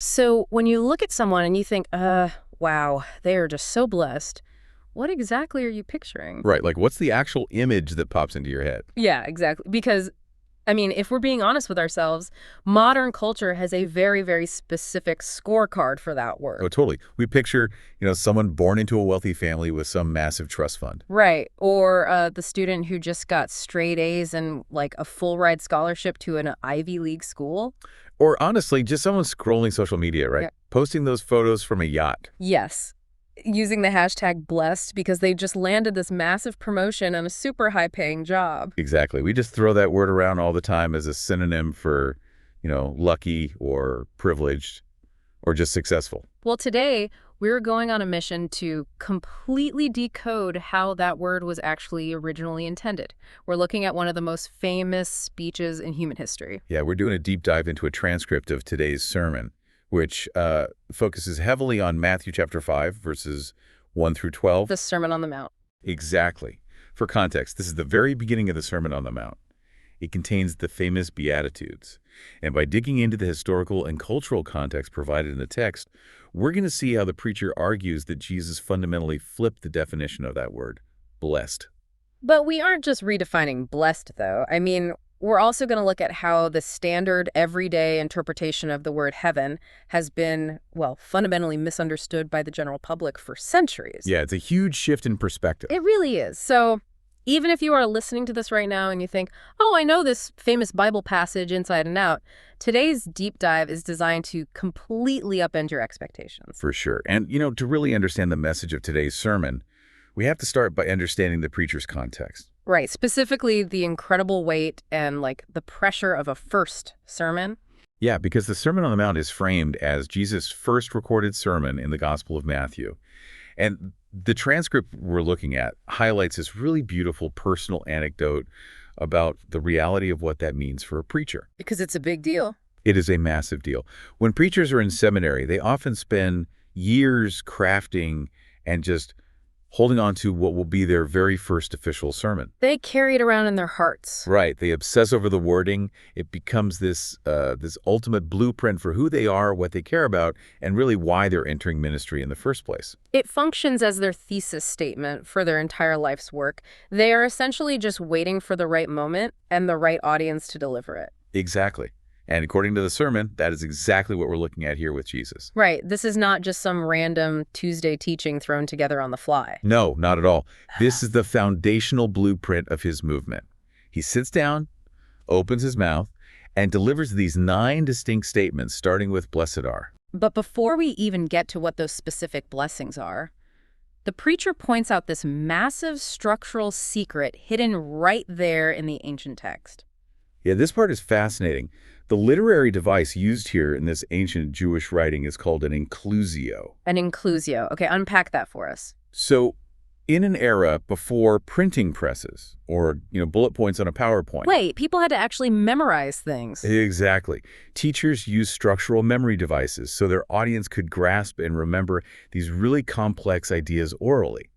So when you look at someone and you think, wow, they are just so blessed, what exactly are you picturing? Right, like what's the actual image that pops into your head? Yeah, exactly. Because, I mean, if we're being honest with ourselves, modern culture has a very, very specific scorecard for that Oh, word. totally. We picture, someone born into a wealthy family with some massive trust fund. Right. Or the student who just got straight A's and like a full ride scholarship to an Ivy League school. Or honestly, just someone scrolling social media, right? Yeah. Posting those photos from a yacht. Yes. Using the hashtag blessed because they just landed this massive promotion and a super high paying job. Exactly. We just throw that word around all the time as a synonym for, lucky or privileged or just successful. Well, today we're going on a mission to completely decode how that word was actually originally intended. We're looking at one of the most famous speeches in human history. Yeah, we're doing a deep dive into a transcript of today's sermon, which focuses heavily on Matthew chapter 5, verses 1 through 12. The Sermon on the Mount. Exactly. For context, this is the very beginning of the Sermon on the Mount. It contains the famous Beatitudes. And by digging into the historical and cultural context provided in the text, we're going to see how the preacher argues that Jesus fundamentally flipped the definition of that word, blessed. But we aren't just redefining blessed, though. I mean, we're also going to look at how the standard everyday interpretation of the word heaven has been, well, fundamentally misunderstood by the general public for centuries. Yeah, it's a huge shift in perspective. It really is. So even if you are listening to this right now and you think, oh, I know this famous Bible passage inside and out, today's deep dive is designed to completely upend your expectations. For sure. And, to really understand the message of today's sermon, we have to start by understanding the preacher's context. Right. Specifically, the incredible weight and, like, the pressure of a first sermon. Yeah, because the Sermon on the Mount is framed as Jesus' first recorded sermon in the Gospel of Matthew. And the transcript we're looking at highlights this really beautiful personal anecdote about the reality of what that means for a preacher. Because it's a big deal. It is a massive deal. When preachers are in seminary, they often spend years crafting and just holding on to what will be their very first official sermon. They carry it around in their hearts. Right. They obsess over the wording. It becomes this ultimate blueprint for who they are, what they care about, and really why they're entering ministry in the first place. It functions as their thesis statement for their entire life's work. They are essentially just waiting for the right moment and the right audience to deliver it. Exactly. And according to the sermon, that is exactly what we're looking at here with Jesus. Right. This is not just some random Tuesday teaching thrown together on the fly. No, not at all. This is the foundational blueprint of his movement. He sits down, opens his mouth, and delivers these 9 distinct statements, starting with "Blessed are." But before we even get to what those specific blessings are, the preacher points out this massive structural secret hidden right there in the ancient text. Yeah, this part is fascinating. The literary device used here in this ancient Jewish writing is called an inclusio. An inclusio. Okay, unpack that for us. So, in an era before printing presses or, bullet points on a PowerPoint. Wait, people had to actually memorize things. Exactly. Teachers used structural memory devices so their audience could grasp and remember these really complex ideas orally.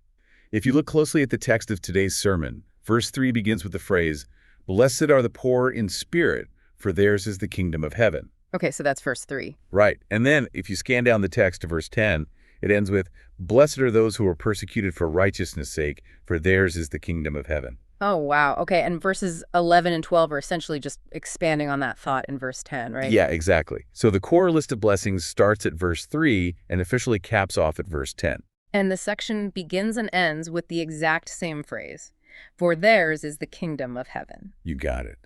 If you look closely at the text of today's sermon, verse 3 begins with the phrase, "Blessed are the poor in spirit, for theirs is the kingdom of heaven." Okay, so that's verse 3. Right. And then if you scan down the text to verse 10, it ends with, "Blessed are those who are persecuted for righteousness' sake, for theirs is the kingdom of heaven." Oh, wow. Okay, and verses 11 and 12 are essentially just expanding on that thought in verse 10, right? Yeah, exactly. So the core list of blessings starts at verse 3 and officially caps off at verse 10. And the section begins and ends with the exact same phrase. For theirs is the kingdom of heaven. You got it.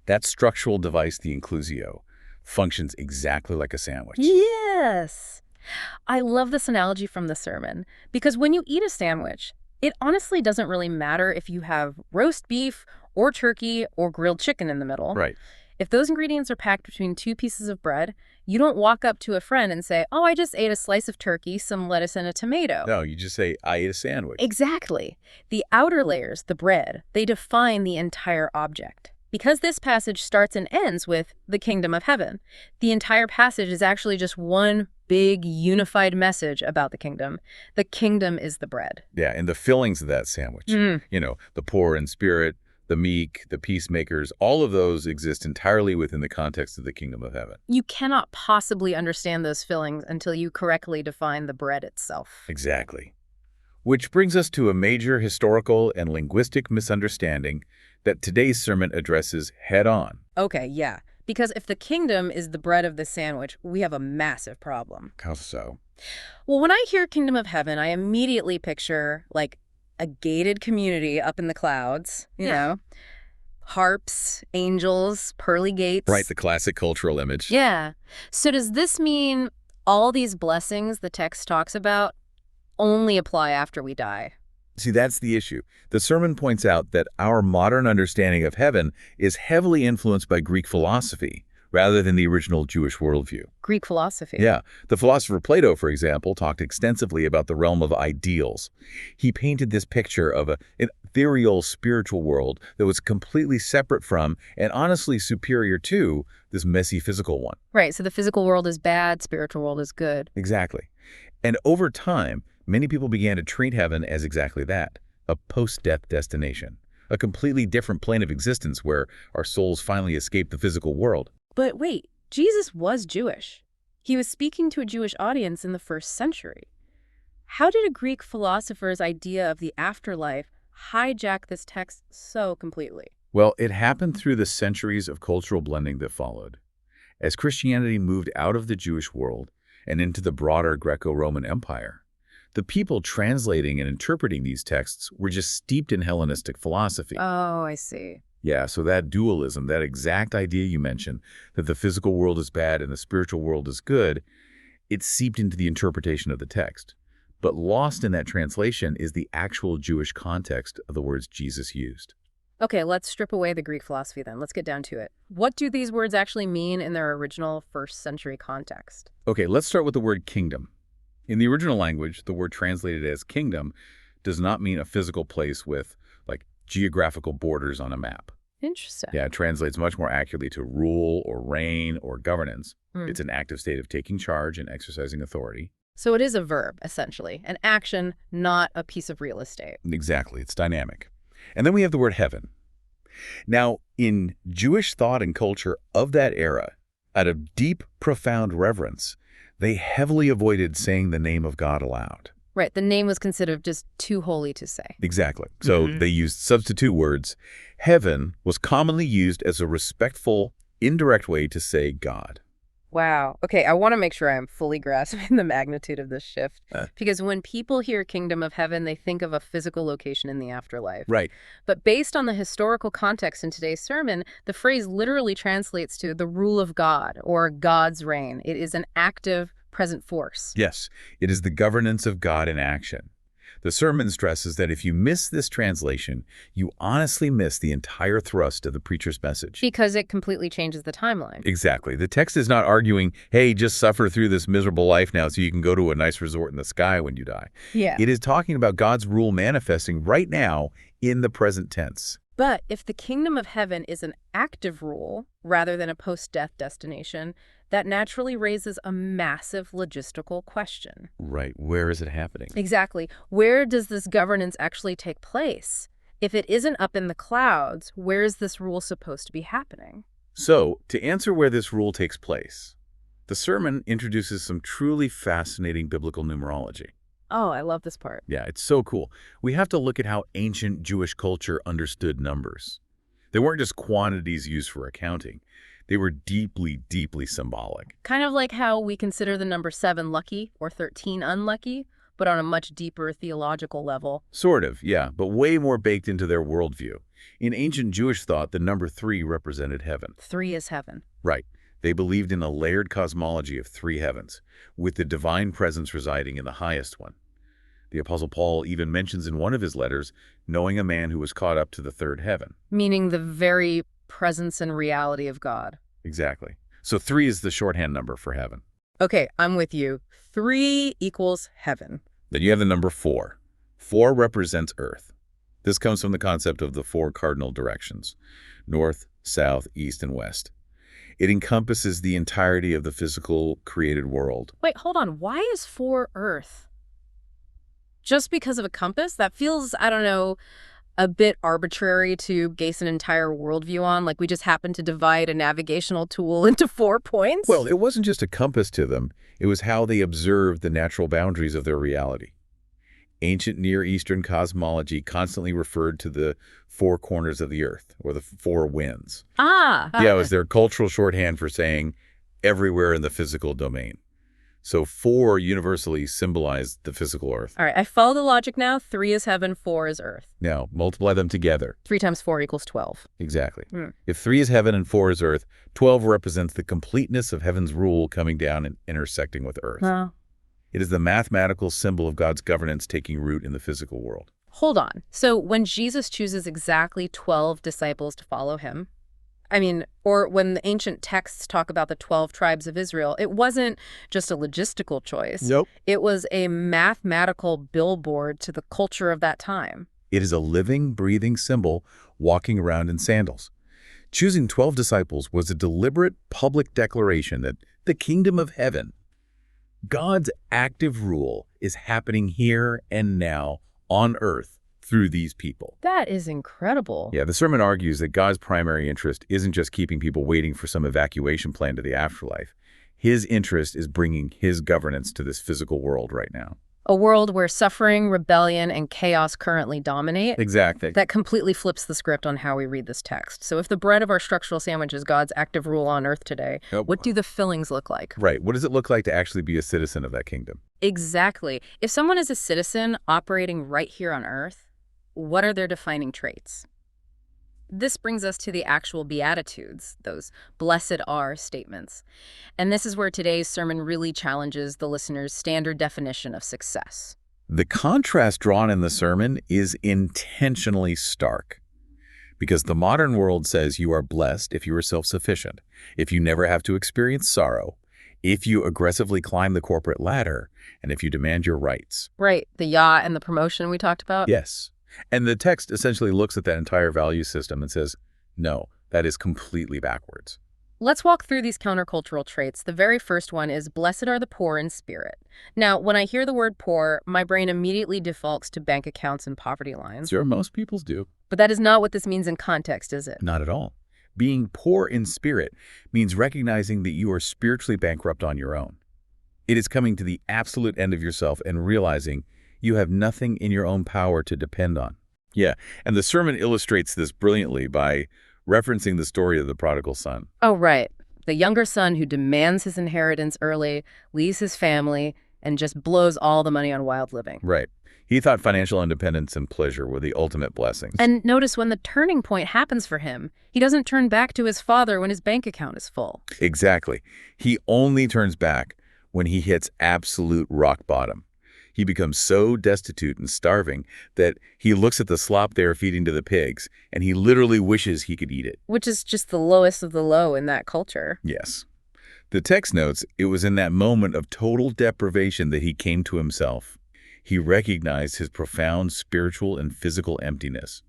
That structural device, the inclusio, functions exactly like a sandwich. Yes! I love this analogy from the sermon because when you eat a sandwich, it honestly doesn't really matter if you have roast beef or turkey or grilled chicken in the middle. Right. If those ingredients are packed between 2 pieces of bread, you don't walk up to a friend and say, oh, I just ate a slice of turkey, some lettuce, and a tomato. No, you just say, "I ate a sandwich." Exactly. The outer layers, the bread, they define the entire object. Because this passage starts and ends with the kingdom of heaven, the entire passage is actually just one big unified message about the kingdom. The kingdom is the bread. Yeah, and the fillings of that sandwich. The poor in spirit, the meek, the peacemakers, all of those exist entirely within the context of the kingdom of heaven. You cannot possibly understand those feelings until you correctly define the bread itself. Exactly. Which brings us to a major historical and linguistic misunderstanding that today's sermon addresses head-on. Okay, yeah. Because if the kingdom is the bread of the sandwich, we have a massive problem. How so? Well, when I hear kingdom of heaven, I immediately picture, like, a gated community up in the clouds, you know, harps, angels, pearly gates. Right, the classic cultural image. Yeah. So does this mean all these blessings the text talks about only apply after we die? See, that's the issue. The sermon points out that our modern understanding of heaven is heavily influenced by Greek philosophy rather than the original Jewish worldview. Greek philosophy. Yeah. The philosopher Plato, for example, talked extensively about the realm of ideals. He painted this picture of an ethereal spiritual world that was completely separate from and honestly superior to this messy physical one. Right, so the physical world is bad, spiritual world is good. Exactly. And over time, many people began to treat heaven as exactly that, a post-death destination, a completely different plane of existence where our souls finally escape the physical world. But wait, Jesus was Jewish. He was speaking to a Jewish audience in the 1st century. How did a Greek philosopher's idea of the afterlife hijack this text so completely? Well, it happened through the centuries of cultural blending that followed. As Christianity moved out of the Jewish world and into the broader Greco-Roman Empire, the people translating and interpreting these texts were just steeped in Hellenistic philosophy. Oh, I see. Yeah, so that dualism, that exact idea you mentioned, that the physical world is bad and the spiritual world is good, it seeped into the interpretation of the text. But lost in that translation is the actual Jewish context of the words Jesus used. Okay, let's strip away the Greek philosophy then. Let's get down to it. What do these words actually mean in their original 1st century context? Okay, let's start with the word kingdom. In the original language, the word translated as kingdom does not mean a physical place with, like, geographical borders on a map. Interesting. Yeah, it translates much more accurately to rule or reign or governance. It's an active state of taking charge and exercising authority. So it is a verb, essentially, an action, not a piece of real estate. Exactly, it's dynamic. And then we have the word heaven. Now, in Jewish thought and culture of that era, out of deep, profound reverence, they heavily avoided saying the name of God aloud. Right, the name was considered just too holy to say. Exactly. So they used substitute words. Heaven was commonly used as a respectful, indirect way to say God. Wow. Okay, I want to make sure I'm fully grasping the magnitude of this shift. Because when people hear kingdom of heaven, they think of a physical location in the afterlife. Right. But based on the historical context in today's sermon, the phrase literally translates to the rule of God or God's reign. It is an active, present force. Yes, it is the governance of God in action. The sermon stresses that if you miss this translation, you honestly miss the entire thrust of the preacher's message. Because it completely changes the timeline. Exactly. The text is not arguing, hey, just suffer through this miserable life now so you can go to a nice resort in the sky when you die. Yeah. It is talking about God's rule manifesting right now in the present tense. But if the kingdom of heaven is an active rule rather than a post-death destination, that naturally raises a massive logistical question. Right. Where is it happening? Exactly. Where does this governance actually take place? If it isn't up in the clouds, where is this rule supposed to be happening? So, to answer where this rule takes place, the sermon introduces some truly fascinating biblical numerology. Oh, I love this part. Yeah, it's so cool. We have to look at how ancient Jewish culture understood numbers. They weren't just quantities used for accounting. They were deeply, deeply symbolic. Kind of like how we consider the number 7 lucky or 13 unlucky, but on a much deeper theological level. Sort of, yeah, but way more baked into their worldview. In ancient Jewish thought, the number 3 represented heaven. 3 is heaven. Right. They believed in a layered cosmology of 3 heavens, with the divine presence residing in the highest one. The Apostle Paul even mentions in one of his letters knowing a man who was caught up to the 3rd heaven. Meaning the very presence and reality of God. Exactly. So 3 is the shorthand number for heaven. Okay, I'm with you. 3 equals heaven. Then you have the number 4. 4 represents earth. This comes from the concept of the 4 cardinal directions: north, south, east, and west. It encompasses the entirety of the physical created world. Wait, hold on. Why is 4 earth? Just because of a compass? That feels, I don't know, a bit arbitrary to base an entire worldview on? Like we just happen to divide a navigational tool into 4 points? Well, it wasn't just a compass to them. It was how they observed the natural boundaries of their reality. Ancient Near Eastern cosmology constantly referred to the 4 corners of the earth, or the 4 winds. Yeah, it was their cultural shorthand for saying everywhere in the physical domain. So 4 universally symbolized the physical earth. All right, I follow the logic now. 3 is heaven, 4 is earth. Now, multiply them together. 3 times 4 equals 12. Exactly. If 3 is heaven and 4 is earth, 12 represents the completeness of heaven's rule coming down and intersecting with earth. Wow. It is the mathematical symbol of God's governance taking root in the physical world. Hold on. So when Jesus chooses exactly 12 disciples to follow him, or when the ancient texts talk about the 12 tribes of Israel, it wasn't just a logistical choice. Nope. It was a mathematical billboard to the culture of that time. It is a living, breathing symbol walking around in sandals. Choosing 12 disciples was a deliberate public declaration that the kingdom of heaven, God's active rule, is happening here and now on earth through these people. That is incredible. Yeah, the sermon argues that God's primary interest isn't just keeping people waiting for some evacuation plan to the afterlife. His interest is bringing his governance to this physical world right now. A world where suffering, rebellion, and chaos currently dominate. Exactly. That completely flips the script on how we read this text. So if the bread of our structural sandwich is God's active rule on earth today, what do the fillings look like? Right. What does it look like to actually be a citizen of that kingdom? Exactly. If someone is a citizen operating right here on earth, what are their defining traits? This brings us to the actual Beatitudes, those blessed are statements. And this is where today's sermon really challenges the listener's standard definition of success. The contrast drawn in the sermon is intentionally stark, because the modern world says you are blessed if you are self-sufficient, if you never have to experience sorrow, if you aggressively climb the corporate ladder, and if you demand your rights. Right, the yacht and the promotion we talked about? Yes. And the text essentially looks at that entire value system and says, no, that is completely backwards. Let's walk through these countercultural traits. The very first one is, blessed are the poor in spirit. Now, when I hear the word poor, my brain immediately defaults to bank accounts and poverty lines. Sure, most people's do. But that is not what this means in context, is it? Not at all. Being poor in spirit means recognizing that you are spiritually bankrupt on your own. It is coming to the absolute end of yourself and realizing you have nothing in your own power to depend on. Yeah, and the sermon illustrates this brilliantly by referencing the story of the prodigal son. Oh, right. The younger son who demands his inheritance early, leaves his family, and just blows all the money on wild living. Right. He thought financial independence and pleasure were the ultimate blessings. And notice when the turning point happens for him, he doesn't turn back to his father when his bank account is full. Exactly. He only turns back when he hits absolute rock bottom. He becomes so destitute and starving that he looks at the slop they are feeding to the pigs, and he literally wishes he could eat it. Which is just the lowest of the low in that culture. Yes. The text notes it was in that moment of total deprivation that he came to himself. He recognized his profound spiritual and physical emptiness.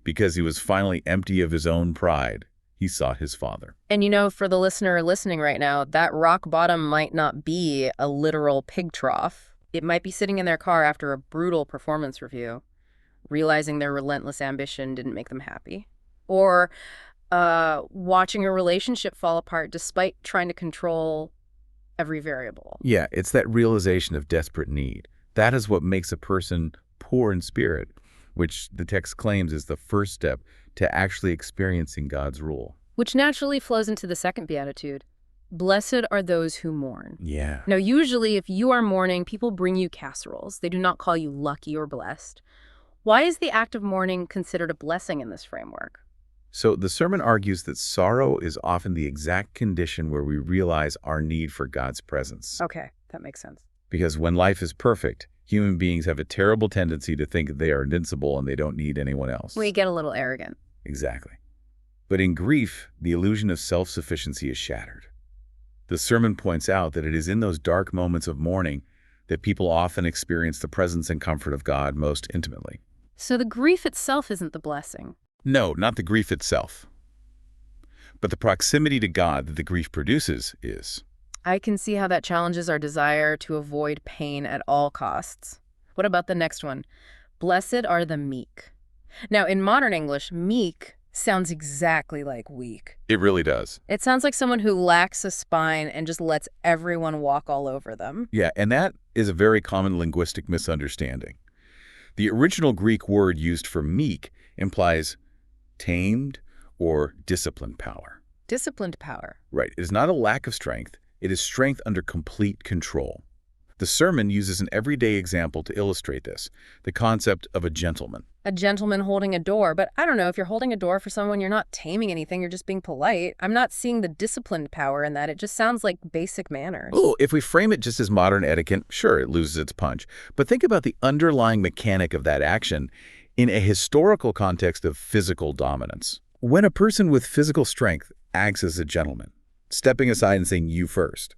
Because he was finally empty of his own pride, he sought his Father. And for the listener listening right now, that rock bottom might not be a literal pig trough. It might be sitting in their car after a brutal performance review, realizing their relentless ambition didn't make them happy. Or watching a relationship fall apart despite trying to control every variable. Yeah, it's that realization of desperate need. That is what makes a person poor in spirit, which the text claims is the first step to actually experiencing God's rule. Which naturally flows into the second beatitude. Blessed are those who mourn. Yeah. Now, usually if you are mourning, people bring you casseroles. They do not call you lucky or blessed. Why is the act of mourning considered a blessing in this framework? So the sermon argues that sorrow is often the exact condition where we realize our need for God's presence. Okay, that makes sense. Because when life is perfect, human beings have a terrible tendency to think they are invincible and they don't need anyone else. We get a little arrogant. Exactly. But in grief, the illusion of self-sufficiency is shattered. The sermon points out that it is in those dark moments of mourning that people often experience the presence and comfort of God most intimately. So the grief itself isn't the blessing. No, not the grief itself. But the proximity to God that the grief produces is. I can see how that challenges our desire to avoid pain at all costs. What about the next one? Blessed are the meek. Now, in modern English, meek sounds exactly like weak. It really does. It sounds like someone who lacks a spine and just lets everyone walk all over them. Yeah, and that is a very common linguistic misunderstanding. The original Greek word used for meek implies tamed or disciplined power. Disciplined power. Right. It is not a lack of strength. It is strength under complete control. The sermon uses an everyday example to illustrate this, the concept of a gentleman. A gentleman holding a door, but I don't know, if you're holding a door for someone, you're not taming anything, you're just being polite. I'm not seeing the disciplined power in that. It just sounds like basic manners. Oh, if we frame it just as modern etiquette, sure, it loses its punch. But think about the underlying mechanic of that action in a historical context of physical dominance. When a person with physical strength acts as a gentleman, stepping aside and saying, "you first,"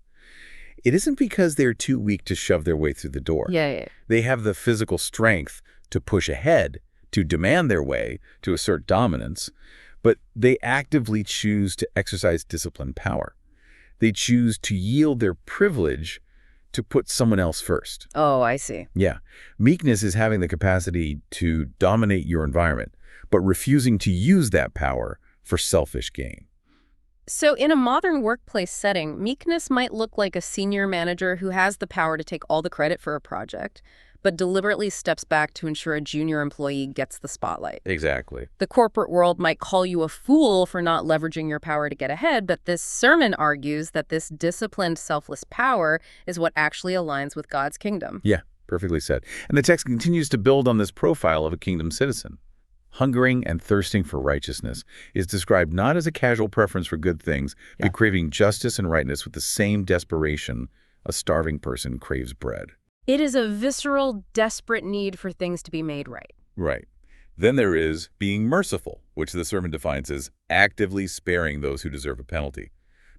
it isn't because they're too weak to shove their way through the door. Yeah. They have the physical strength to push ahead, to demand their way, to assert dominance, but they actively choose to exercise disciplined power. They choose to yield their privilege to put someone else first. Oh, I see. Yeah. Meekness is having the capacity to dominate your environment, but refusing to use that power for selfish gain. So in a modern workplace setting, meekness might look like a senior manager who has the power to take all the credit for a project, but deliberately steps back to ensure a junior employee gets the spotlight. Exactly. The corporate world might call you a fool for not leveraging your power to get ahead, but this sermon argues that this disciplined, selfless power is what actually aligns with God's kingdom. Yeah, perfectly said. And the text continues to build on this profile of a kingdom citizen. Hungering and thirsting for righteousness is described not as a casual preference for good things, but craving justice and rightness with the same desperation a starving person craves bread. It is a visceral, desperate need for things to be made right. Right. Then there is being merciful, which the sermon defines as actively sparing those who deserve a penalty,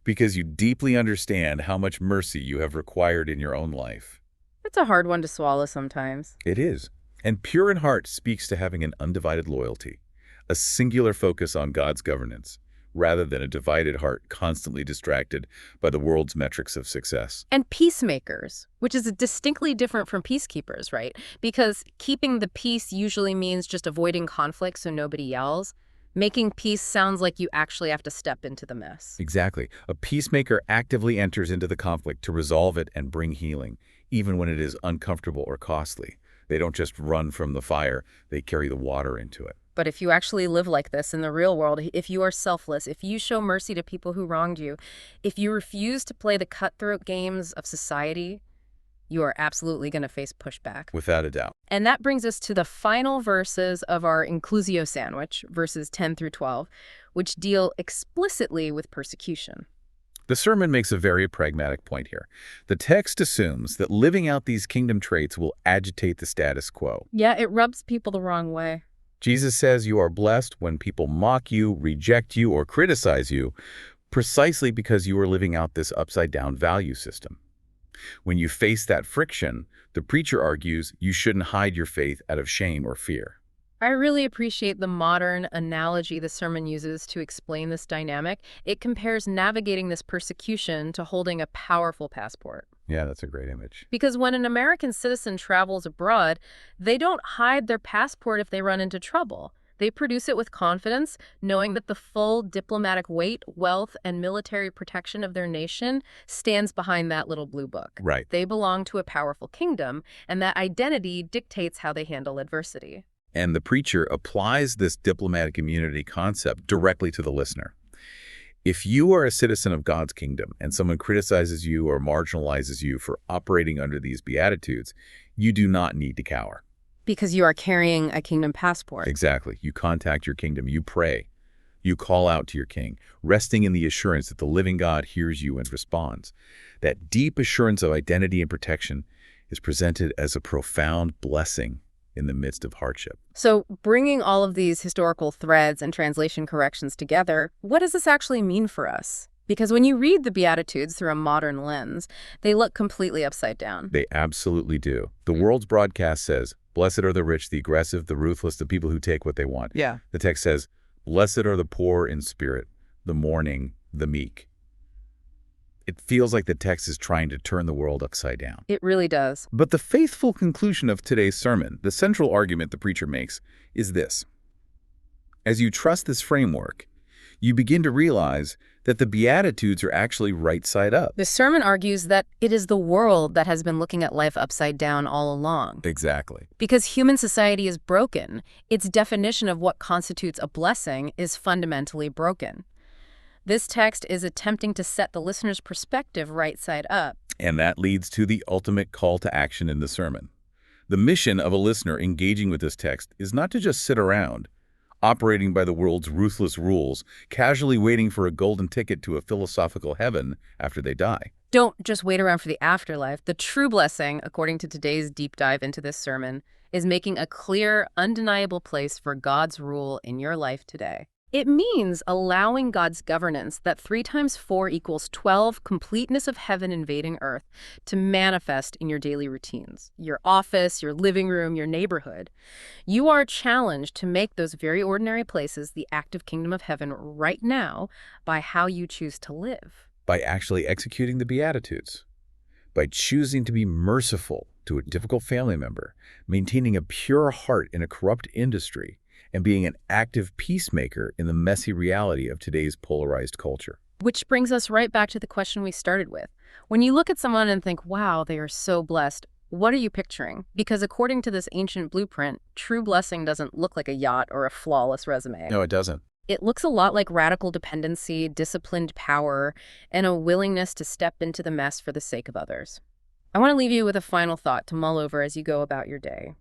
because you deeply understand how much mercy you have required in your own life. It's a hard one to swallow sometimes. It is. And pure in heart speaks to having an undivided loyalty, a singular focus on God's governance, rather than a divided heart constantly distracted by the world's metrics of success. And peacemakers, which is distinctly different from peacekeepers, right? Because keeping the peace usually means just avoiding conflict so nobody yells. Making peace sounds like you actually have to step into the mess. Exactly. A peacemaker actively enters into the conflict to resolve it and bring healing, even when it is uncomfortable or costly. They don't just run from the fire, they carry the water into it. But if you actually live like this in the real world, if you are selfless, if you show mercy to people who wronged you, if you refuse to play the cutthroat games of society, you are absolutely going to face pushback. Without a doubt. And that brings us to the final verses of our Inclusio sandwich, verses 10 through 12, which deal explicitly with persecution. The sermon makes a very pragmatic point here. The text assumes that living out these kingdom traits will agitate the status quo. Yeah, it rubs people the wrong way. Jesus says you are blessed when people mock you, reject you, or criticize you, precisely because you are living out this upside-down value system. When you face that friction, the preacher argues you shouldn't hide your faith out of shame or fear. I really appreciate the modern analogy the sermon uses to explain this dynamic. It compares navigating this persecution to holding a powerful passport. Yeah, that's a great image. Because when an American citizen travels abroad, they don't hide their passport if they run into trouble. They produce it with confidence, knowing that the full diplomatic weight, wealth, and military protection of their nation stands behind that little blue book. Right. They belong to a powerful kingdom, and that identity dictates how they handle adversity. And the preacher applies this diplomatic immunity concept directly to the listener. If you are a citizen of God's kingdom and someone criticizes you or marginalizes you for operating under these beatitudes, you do not need to cower. Because you are carrying a kingdom passport. Exactly. You contact your kingdom. You pray. You call out to your king, resting in the assurance that the living God hears you and responds. That deep assurance of identity and protection is presented as a profound blessing in the midst of hardship. So bringing all of these historical threads and translation corrections together, what does this actually mean for us? Because when you read the Beatitudes through a modern lens, they look completely upside down. They absolutely do. The world's broadcast says, "Blessed are the rich, the aggressive, the ruthless, the people who take what they want." Yeah. The text says, "Blessed are the poor in spirit, the mourning, the meek." It feels like the text is trying to turn the world upside down. It really does. But the faithful conclusion of today's sermon, the central argument the preacher makes, is this. As you trust this framework, you begin to realize that the Beatitudes are actually right side up. The sermon argues that it is the world that has been looking at life upside down all along. Exactly. Because human society is broken, its definition of what constitutes a blessing is fundamentally broken. This text is attempting to set the listener's perspective right side up. And that leads to the ultimate call to action in the sermon. The mission of a listener engaging with this text is not to just sit around, operating by the world's ruthless rules, casually waiting for a golden ticket to a philosophical heaven after they die. Don't just wait around for the afterlife. The true blessing, according to today's deep dive into this sermon, is making a clear, undeniable place for God's rule in your life today. It means allowing God's governance, that 3 times 4 equals 12, completeness of heaven invading earth, to manifest in your daily routines, your office, your living room, your neighborhood. You are challenged to make those very ordinary places the active kingdom of heaven right now by how you choose to live. By actually executing the Beatitudes, by choosing to be merciful to a difficult family member, maintaining a pure heart in a corrupt industry, and being an active peacemaker in the messy reality of today's polarized culture. Which brings us right back to the question we started with. When you look at someone and think, wow, they are so blessed, what are you picturing? Because according to this ancient blueprint, true blessing doesn't look like a yacht or a flawless resume. No, it doesn't. It looks a lot like radical dependency, disciplined power, and a willingness to step into the mess for the sake of others. I want to leave you with a final thought to mull over as you go about your day.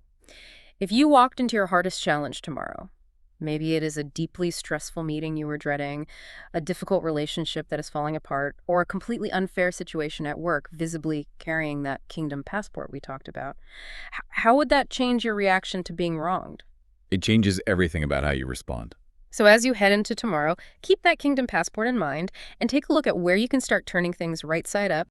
If you walked into your hardest challenge tomorrow, maybe it is a deeply stressful meeting you were dreading, a difficult relationship that is falling apart, or a completely unfair situation at work, visibly carrying that kingdom passport we talked about, how would that change your reaction to being wronged? It changes everything about how you respond. So as you head into tomorrow, keep that kingdom passport in mind and take a look at where you can start turning things right side up